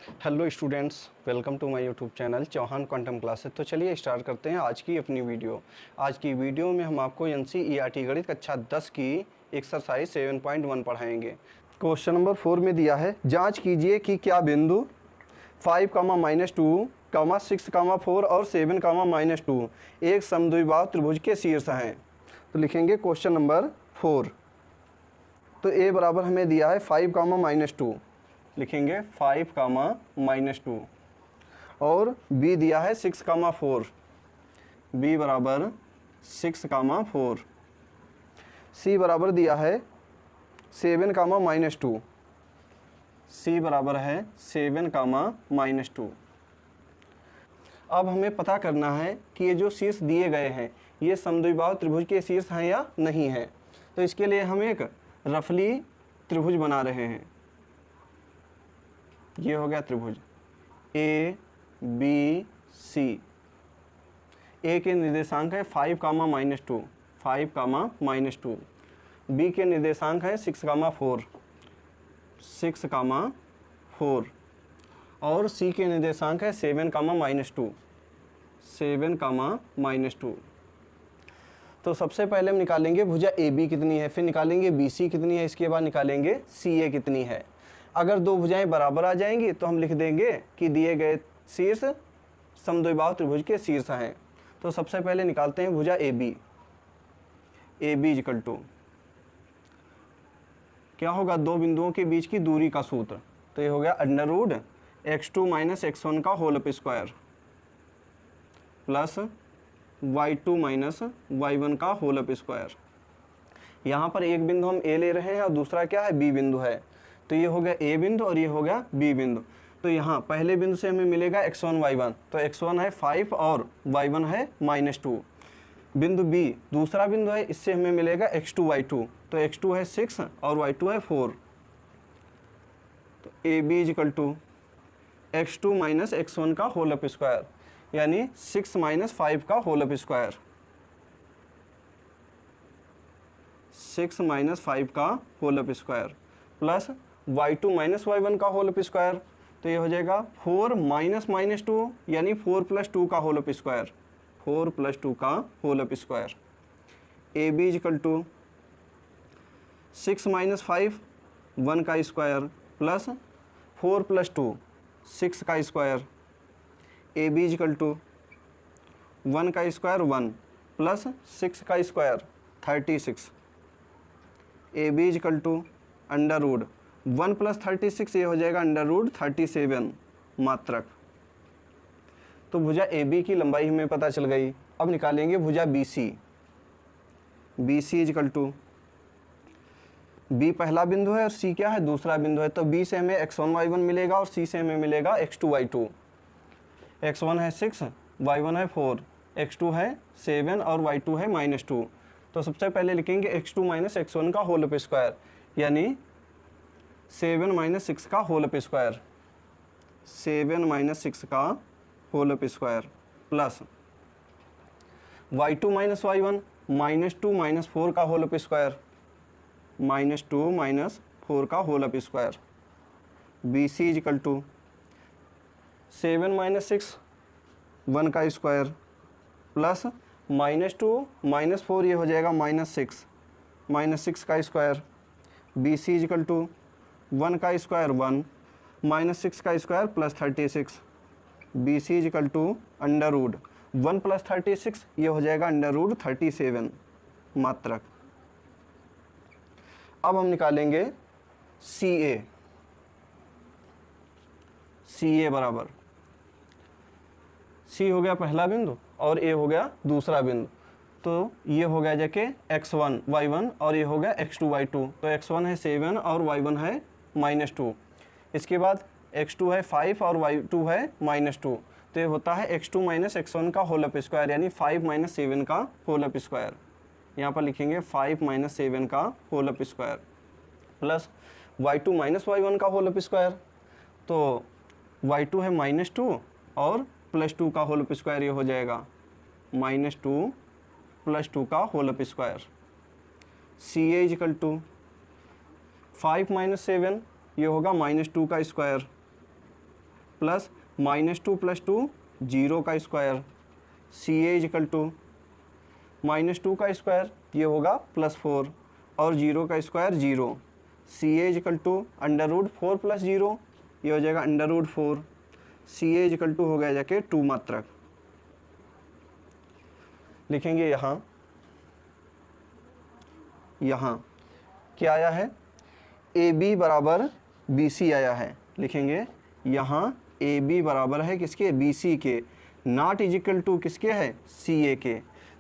Hello students, welcome to my YouTube channel Chauhan quantum classes. तो चलिए start करते हैं आज की अपनी वीडियो। आज की वीडियो में हम आपको NCERT गणित कक्षा 10 की एक्सरसाइज 7.1 पढ़ाएंगे। क्वेश्चन नंबर 4 में दिया है, जांच कीजिए कि क्या बिंदु 5, -2, 6, 4 और 7, -2 एक समद्विबाहु त्रिभुज के शीर्ष हैं। तो लिखेंगे क्वेश्चन नंबर 4। तो ए बराबर हमें दिया है 5, -2, लिखेंगे 5, -2 और बी दिया है 6, 4, बी बराबर 6, 4, सी बराबर दिया है 7, -2, सी बराबर है 7, -2। अब हमें पता करना है कि ये जो शीर्ष दिए गए हैं ये समद्विबाहु त्रिभुज के शीर्ष हैं या नहीं है। तो इसके लिए हम एक रफली त्रिभुज बना रहे हैं। ये हो गया त्रिभुज ए बी सी। ए के निर्देशांक है 5, -2, 5, -2। बी के निर्देशांक है 6, 4, 6, 4 और सी के निर्देशांक है 7, -2, 7, -2। तो सबसे पहले हम निकालेंगे भुजा ए बी कितनी है, फिर निकालेंगे बी सी कितनी है, इसके बाद निकालेंगे सी ए कितनी है। अगर दो भुजाएं बराबर आ जाएंगी तो हम लिख देंगे कि दिए गए शीर्ष समद्विबाहु त्रिभुज के शीर्ष हैं। तो सबसे पहले निकालते हैं भुजा A B. A B equal to क्या होगा, दो बिंदुओं के बीच की दूरी का सूत्र। तो ये हो गया √ x2 - x1 का whole square plus y2 - y1 का होल स्क्वायर। यहाँ पर एक बिंदु हम ए ले रहे हैं और दूसरा क्या है, बी बिंदु है। तो ये हो गया ए बिंदु और ये हो गया बी बिंदु। तो यहाँ पहले बिंदु से हमें मिलेगा x1 y1। तो x1 है 5 और y1 है -2। बिंदु बी दूसरा बिंदु है, इससे हमें मिलेगा x2 y2। तो x2 है 6 और y2 है 4। तो ए B equal to x2 - x1 का होल स्क्वायर यानी 6 - 5 का होल स्क्वायर, 6 - 5 का whole square plus y2 - y1 का होल स्क्वायर। तो ये हो जाएगा 4 - -2 यानी 4 + 2 का होल स्क्वायर, 4 + 2 का whole square. A B equal to 6 - 5 1 का स्क्वायर प्लस 4 + 2 6 का square. A B equal to 1 का स्क्वायर 1 प्लस 6 का square 36। A B equal to √ 1 + 36 ये हो जाएगा √ 37 मात्रक। तो भुजा ए बी की लंबाई हमें पता चल गई। अब निकालेंगे भुजा B C. B C equal to B पहला बिंदु है और सी क्या है, दूसरा बिंदु है। तो बी से हमें x1 y1 मिलेगा और सी से हमें मिलेगा x2 y2। x1 है 6, y1 है 4, x2 है 7 और y2 है -2। तो सबसे पहले लिखेंगे x2 - x1 का होल स्क्वायर यानी 7 - 6 का होल स्क्वायर, 7 - 6 का whole square plus y2 - y1 -2 - 4 का होल स्क्वायर, -2 - 4 का whole square. B C equal to 7 - 6 1 का स्क्वायर प्लस -2 - 4 ये हो जाएगा -6 का square. B C equal to 1 का स्क्वायर 1 -6 का square plus 36। B C equal to √ 1 + 36 ये हो जाएगा √ 37 मात्रक। अब हम निकालेंगे सी ए। सी ए बराबर सी हो गया पहला बिंदु और ए हो गया दूसरा बिंदु। तो ये हो गया जाके x1 y1 और ये हो गया x2 y2। तो x1 है 7 और y1 है -2। इसके बाद x2 है 5 और y2 है -2। तो ये होता है x2 - x1 का होल स्क्वायर यानी 5 - 7 का होल स्क्वायर। यहाँ पर लिखेंगे 5 - 7 का whole square plus y2 - y1 का होल स्क्वायर। तो y2 है -2 और +2 का होल स्क्वायर ये हो जाएगा -2 + 2 का whole square. C A equal to 5 - 7 ये होगा -2 का स्क्वायर प्लस -2 + 2 0 का स्क्वायर, CA इजकल टू -2 का स्क्वायर ये होगा +4 और 0 का स्क्वायर 0, CA इजकल टू √4 + 0 ये हो जाएगा √4, CA इजकल टू हो गया जाके 2 मात्रक। लिखेंगे यहाँ क्या आया है, AB बराबर BC आया है। लिखेंगे यहाँ AB बराबर है किसके, BC के, नॉट इजिकल टू किसके है, CA के।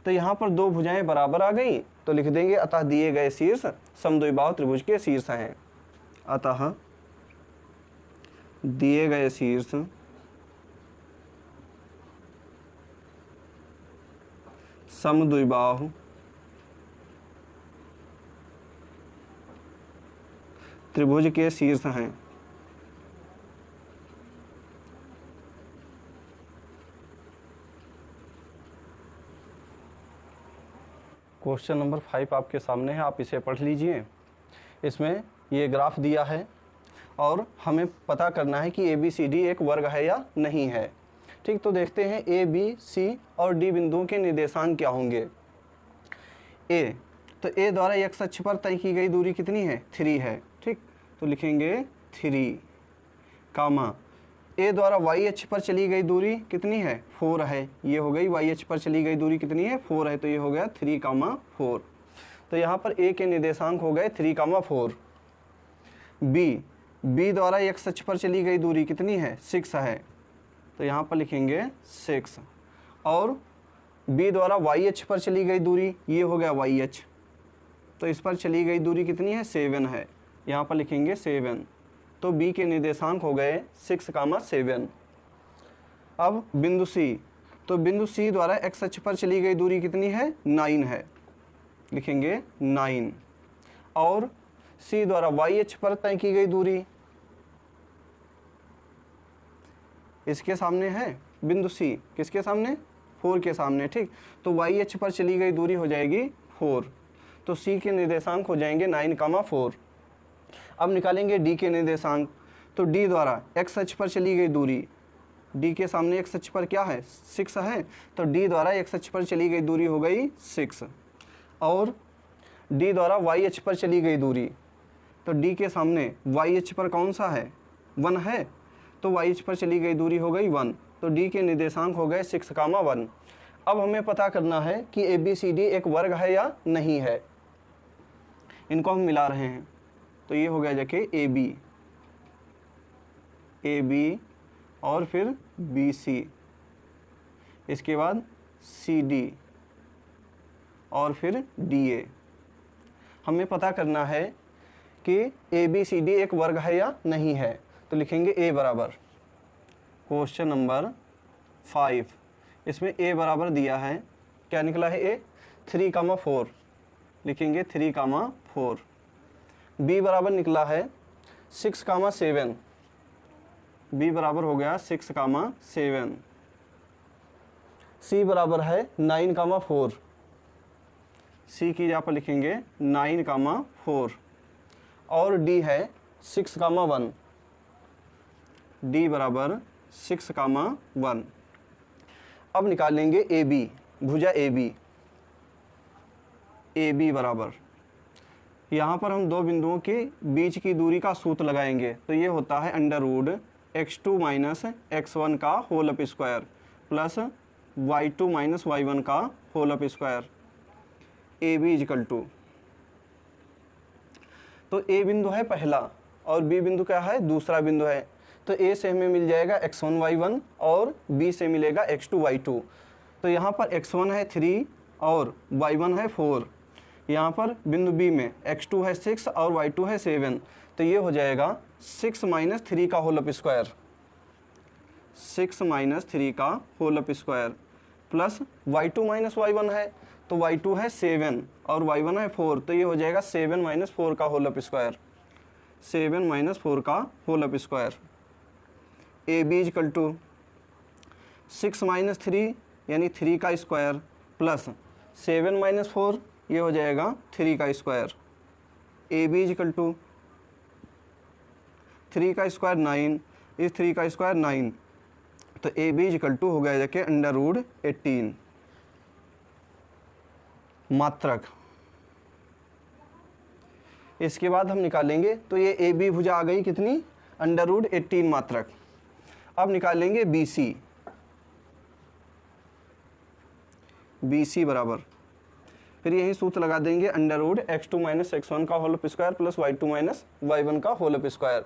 तो यहाँ पर दो भुजाएं बराबर आ गई तो लिख देंगे अतः दिए गए शीर्ष समद्विबाहु त्रिभुज के शीर्ष हैं। अतः दिए गए शीर्ष समद्विबाहु त्रिभुज के शीर्ष हैं। क्वेश्चन नंबर 5 आपके सामने है, आप इसे पढ़ लीजिए। इसमें ये ग्राफ दिया है और हमें पता करना है कि ABCD एक वर्ग है या नहीं है। ठीक, तो देखते हैं ABC और D बिंदुओं के निर्देशांक क्या होंगे। A, तो A द्वारा x अक्ष पर तय की गई दूरी कितनी है, 3 है। ठीक, तो लिखेंगे 3, कामा A द्वारा y अक्ष पर चली गई दूरी कितनी है, 4 है। ये हो गई y अक्ष पर चली गई दूरी कितनी है, 4 है, तो ये हो गया 3, 4। तो यहाँ पर A के निर्देशांक हो गए 3, 4। B द्वारा x अक्ष पर चली गई दूरी कितनी है, 6 है, तो यहाँ पर लिखेंगे 6। और B द्वारा y अक्ष पर चली गई दूरी ये हो गया y अक्ष, तो इस पर चली गई दूरी कितनी है, 7 है, यहाँ पर लिखेंगे 7। तो B के निर्देशांक हो गए 6, 7। अब बिंदु C, तो बिंदु C द्वारा x अक्ष पर चली गई दूरी कितनी है, 9 है, लिखेंगे 9। और C द्वारा y अक्ष पर तय की गई दूरी इसके सामने है, बिंदु C किसके सामने, 4 के सामने। ठीक, तो y अक्ष पर चली गई दूरी हो जाएगी 4, तो C के निर्देशांक हो जाएंगे 9, 4। अब निकालेंगे D के निर्देशांक, तो D द्वारा x अक्ष पर चली गई दूरी, D के सामने x अक्ष पर क्या है, 6 है, तो D द्वारा x अक्ष पर चली गई दूरी हो गई 6। और D द्वारा y अक्ष पर चली गई दूरी, तो D के सामने y अक्ष पर कौन सा है, 1 है, तो y अक्ष पर चली गई दूरी हो गई 1, तो D के निर्देशांक हो गए 6, 1। अब हमें पता करना है कि ABCD एक वर्ग है या नहीं है, इनको हम मिला रहे हैं। तो ये हो गया जाके AB और फिर BC, इसके बाद CD और फिर DA। हमें पता करना है कि ABCD एक वर्ग है या नहीं है, तो लिखेंगे A बराबर, क्वेश्चन नंबर 5, इसमें A बराबर दिया है, क्या निकला है A, 3, 4, लिखेंगे 3, 4। B बराबर निकला है 6, 7, B बराबर हो गया 6, 7। C बराबर है 9, 4, C की जगह पर लिखेंगे 9, 4। और D है 6, 1, D बराबर 6, 1। अब निकालेंगे AB, भुजा AB बराबर, यहाँ पर हम दो बिंदुओं के बीच की दूरी का सूत्र लगाएंगे, तो ये होता है √x2 - x1 का whole up square plus y2 - y1 का whole up square. AB equal to, तो A बिंदु है पहला और B बिंदु क्या है, दूसरा बिंदु है, तो A से हमें मिल जाएगा x1 y1 और B से मिलेगा x2 y2। तो यहाँ पर x1 है 3 और y1 है 4, यहाँ पर बिंदु B में x2 है 6 और y2 है 7, तो ये हो जाएगा 6 - 3 का होल अप स्क्वायर, 6 - 3 का whole up square plus y2 - y1 है, तो y2 है 7 और y1 है 4, तो ये हो जाएगा 7 - 4 का होल अप स्क्वायर, 7 - 4 का whole up square. AB equal to 6 - 3 यानी 3 का स्क्वायर प्लस 7 - 4 ये हो जाएगा 3 का स्क्वायर। AB इजकल टू 3 का स्क्वायर 9 इस 3 का स्क्वायर 9, तो ए बी इक्वल टू हो गया जाके √18 मात्रक। इसके बाद हम निकालेंगे, तो ये ए बी भुजा आ गई कितनी, √18 मात्रक। अब निकालेंगे बी सी, बी सी बराबर, फिर यही सूत्र लगा देंगे √x2 - x1 का whole square plus y2 - y1 का होल स्क्वायर।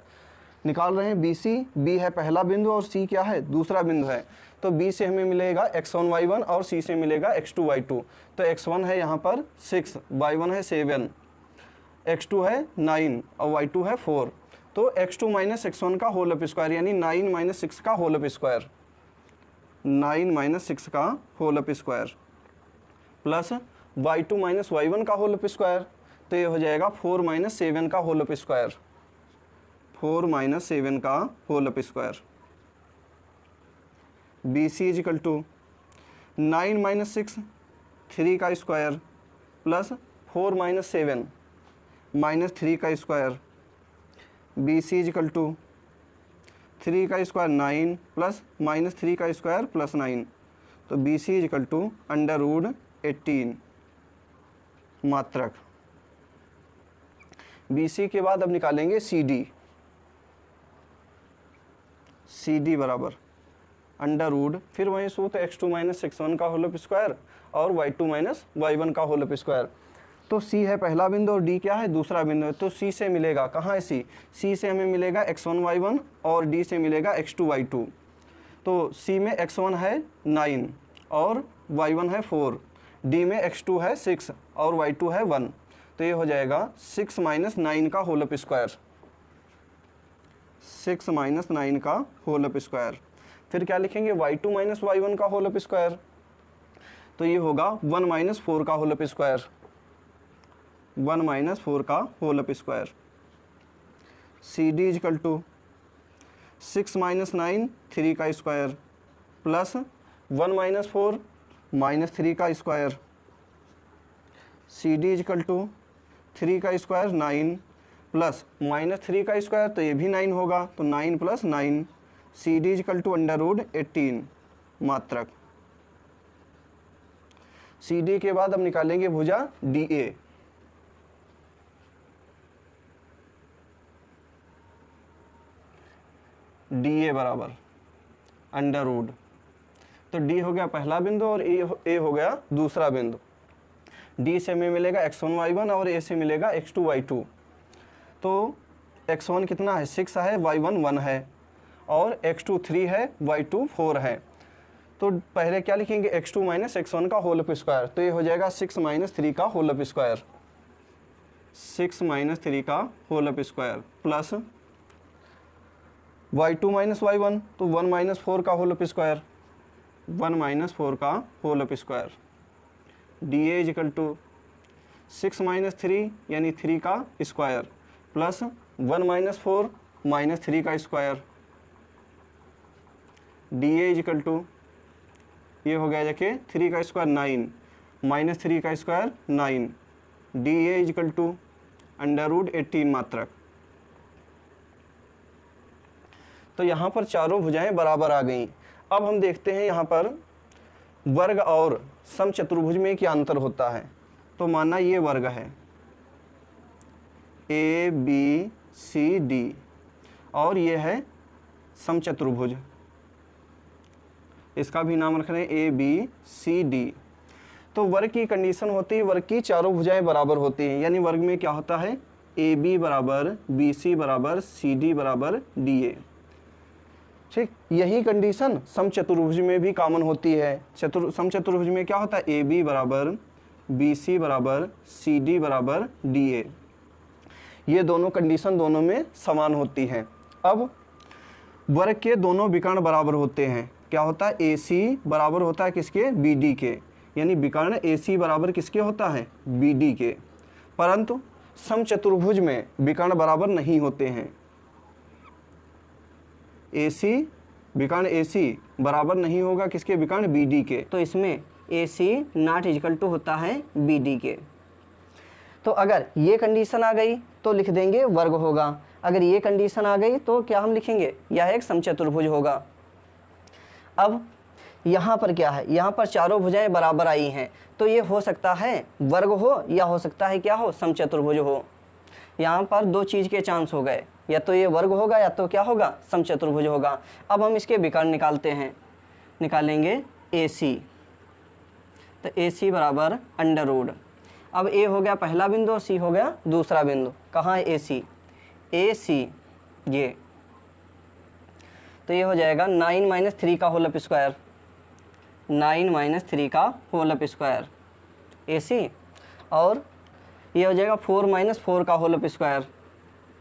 निकाल रहे हैं बी सी, बी है पहला बिंदु और सी क्या है, दूसरा बिंदु है। तो बी से हमें मिलेगा x1 y1 और सी से मिलेगा x2 y2। तो x1 है यहाँ पर 6, y1 है 7, x2 है 9 और y2 है 4। तो x2 - x1 का होल स्क्वायर यानी 9 - 6 का होल स्क्वायर, 9 - 6 का whole square plus y2 - y1 का होल स्क्वायर। तो ये हो जाएगा 4 - 7 का होल स्क्वायर, 4 - 7 का whole square. B C is equal to 9 - 6 3 का स्क्वायर प्लस 4 - 7 -3 का square. B C is equal to 3 का स्क्वायर 9 प्लस -3 का स्क्वायर प्लस 9। तो B C is equal to √18 मात्रक। बी सी के बाद अब निकालेंगे सी डी, सी डी बराबर √ फिर वही सूत्र x2 - x1 का होल स्क्वायर और y2 - y1 का होल स्क्वायर। तो C है पहला बिंदु और D क्या है, दूसरा बिंदु है। तो C से मिलेगा, कहाँ है C, C से हमें मिलेगा x1 y1 और D से मिलेगा x2 y2। तो C में x1 है 9 और y1 है 4, D में x2 है 6 और y2 है 1। तो ये हो जाएगा 6 - 9 का होल स्क्वायर, 6 - 9 का होल स्क्वायर। फिर क्या लिखेंगे, y2 - y1 का होल स्क्वायर। तो ये होगा 1 - 4 का होल स्क्वायर, 1 - 4 का whole square. C D is equal to 6 - 9 3 का स्क्वायर प्लस 1 - 4 -3 का square. C D is equal to 3 का स्क्वायर 9 प्लस -3 का स्क्वायर, तो ये भी 9 होगा, तो 9 + 9। C D is equal to √18 मात्रक। सी डी के बाद अब निकालेंगे भुजा डी ए, डी ए बराबर √ तो डी हो गया पहला बिंदु और ए हो गया दूसरा बिंदु। डी से हमें मिलेगा x1 y1 और ए से मिलेगा x2 y2। तो x1 कितना है 6 है, y1 1 है और x2 3 है, y2 4 है। तो पहले क्या लिखेंगे, x2 - x1 का होल स्क्वायर। तो ये हो जाएगा 6 - 3 का होल स्क्वायर, 6 - 3 का whole square plus y2 - y1, तो 1 - 4 का होल स्क्वायर, 1 - 4 का whole square. D A is equal to 6 - 3 यानी 3 का स्क्वायर प्लस 1 - 4 -3 का square. D A is equal to ये हो गया जाके 3 का स्क्वायर 9 -3 का square 9। D A is equal to √18 मात्रक। तो यहाँ पर चारों भुजाएं बराबर आ गई। अब हम देखते हैं यहाँ पर वर्ग और समचतुर्भुज में क्या अंतर होता है। तो माना ये वर्ग है ए बी सी डी और ये है समचतुर्भुज, इसका भी नाम रख रहे हैं ए बी सी डी। तो वर्ग की कंडीशन होती है वर्ग की चारों भुजाएं बराबर होती हैं, यानी वर्ग में क्या होता है ए बी बराबर बी सी बराबर सी डी बराबर डी ए। ठीक, यही कंडीशन समचतुर्भुज में भी कॉमन होती है। समचतुर्भुज में क्या होता है ए बी बराबर बी सी बराबर सी डी बराबर डी ए। ये दोनों कंडीशन दोनों में समान होती हैं। अब वर्ग के दोनों विकर्ण बराबर होते हैं। क्या होता है ए सी बराबर होता है किसके, बी डी के, यानी विकर्ण ए सी बराबर किसके होता है, बी डी के। परंतु समचतुर्भुज में विकर्ण बराबर नहीं होते हैं। ए सी विकर्ण ए सी बराबर नहीं होगा किसके, विकर्ण बी डी के। तो इसमें ए सी नॉट इक्वल टू होता है बी डी के। तो अगर ये कंडीशन आ गई तो लिख देंगे वर्ग होगा। अगर ये कंडीशन आ गई तो क्या हम लिखेंगे, यह एक समचतुर्भुज होगा। अब यहाँ पर क्या है, यहाँ पर चारों भुजाएं बराबर आई हैं, तो ये हो सकता है वर्ग हो या हो सकता है क्या हो, समचतुर्भुज हो। यहाँ पर दो चीज़ के चांस हो गए, या तो ये वर्ग होगा या तो क्या होगा, समचतुर्भुज होगा। अब हम इसके विकर्ण निकालते हैं, निकालेंगे AC। तो AC बराबर अंडर रूट, अब A हो गया पहला बिंदु और C हो गया दूसरा बिंदु। कहाँ है AC, AC ये, तो ये हो जाएगा 9 - 3 का होल अप स्क्वायर, 9 - 3 का होल अप स्क्वायर AC, और ये हो जाएगा 4 - 4 का होल अप स्क्वायर,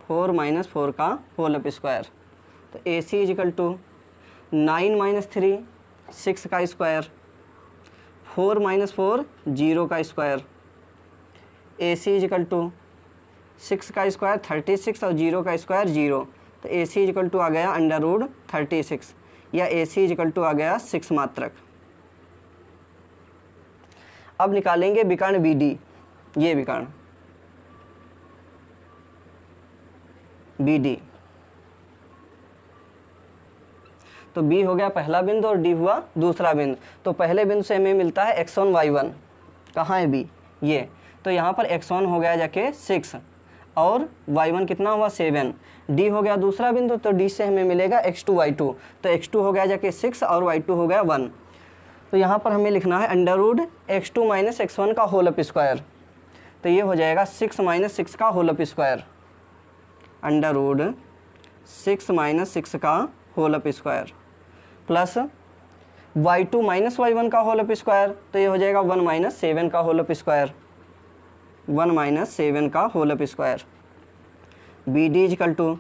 4 - 4 का होल अप स्क्वायर। तो AC इजिकल टू 9 - 3 6 का स्क्वायर, 4 - 4 0 का स्क्वायर। AC इजिकल टू 6 का स्क्वायर 36 और 0 का स्क्वायर 0, तो AC इजिकल टू आ गया अंडर रूट 36, या AC इजिकल टू आ गया 6 मात्रक। अब निकालेंगे विकर्ण BD, ये विकर्ण BD। तो B हो गया पहला बिंदु और D हुआ दूसरा बिंदु। तो पहले बिंदु से हमें मिलता है x1 y1, कहाँ है B, ये, तो यहाँ पर x1 हो गया जाके 6 और y1 कितना हुआ 7। D हो गया दूसरा बिंदु, तो D से हमें मिलेगा x2 y2, तो x2 हो गया जाके 6 और y2 हो गया 1। तो यहाँ पर हमें लिखना है अंडर रूट x2 - x1 का होल अप स्क्वायर, तो ये हो जाएगा 6 - 6 का whole up square, under root 6 - 6 का whole up square, plus y2 - y1 का होल अप स्क्वायर, तो ये हो जाएगा 1 - 7 का होल अप स्क्वायर, 1 - 7 का whole up square. BD is equal to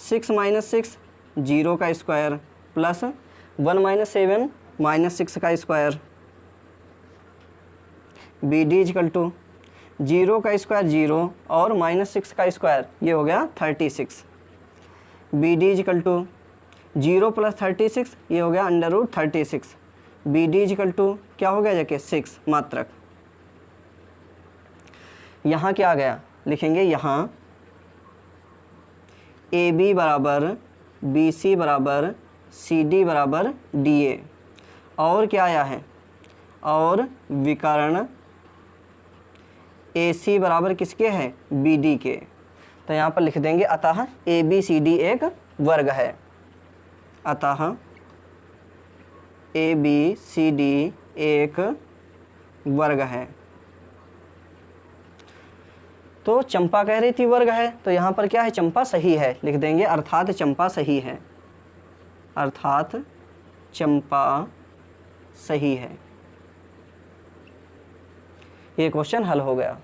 6 - 6 0 का स्क्वायर, प्लस 1 - 7 -6 का स्क्वायर। BD इजिकल टू 0 का स्क्वायर 0 और -6 का स्क्वायर, ये हो गया 36। BD इजिकल टू 0 + 36, ये हो गया under root 36। BD is equal to क्या हो गया जाके 6 मात्रक। यहाँ क्या आ गया, लिखेंगे यहाँ AB बराबर BC बराबर CD बराबर DA, और क्या आया है, और विकर्ण AC बराबर किसके है, BD के। तो यहाँ पर लिख देंगे अतः ABCD एक वर्ग है, अतः ABCD एक वर्ग है। तो चंपा कह रही थी वर्ग है, तो यहाँ पर क्या है, चंपा सही है, लिख देंगे अर्थात चंपा सही है, अर्थात चंपा सही है। ये क्वेश्चन हल हो गया।